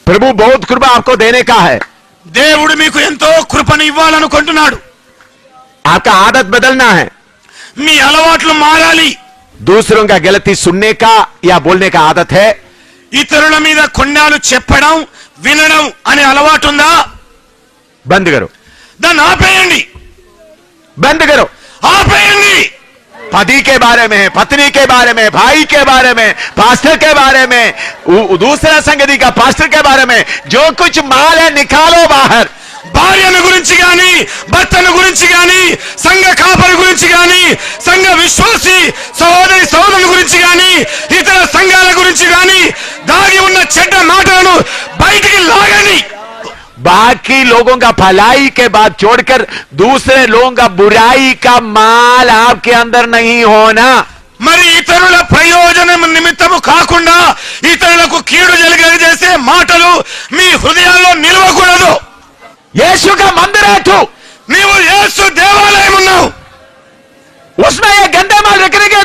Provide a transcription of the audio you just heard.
प्रभु बहुत कृपा आपको देने का है. దేవుడు మీకు ఎంతో కృపను ఇవ్వాలనుకుంటున్నాడు. आपका आदत बदलना है. మీ అలవాట్లు మారాలి. दूसरों का गलती सुनने का या बोलने का आदत है. ఇతరుల మీద కొన్నాళ్ళు చెప్పడం వినడం అనే అలవాటు ఉందా? बंद करो, దాన్ని ఆపేయండి. बंद करो. ఆపేయండి. पति के बारे में, पत्नी के बारे में, भाई के बारे में, पास्टर के बारे में, दूसरा संगति का पास्टर के बारे में जो कुछ माल है निकालो बाहर. భార్యను గురించి గాని, భర్తను గురించి గాని, సంఘ కాపరి గురించి గాని, సంఘ విశ్వాసి సహోదరి సహోదరుల గురించి గాని, ఇతర సంఘాల గురించి గాని దాగి ఉన్న చెడ్డ మాటలను బయటికి లాగండి. बाकी लोगों का भलाई के बाद छोड़कर दूसरे लोगों का बुराई का माल आपके अंदर नहीं होना. మరి ఇతరుల ప్రయోజనం నిమిత్తము కాకుండా ఇతరులకు కీడు జరిగేసే మాటలు మీ హృదయాల్లో నిలవకూడదు. यीशु का मंदिर है तू. నీవు యేసు దేవాలయం ఉన్నావు. उसमें ये गंदे माल रखने के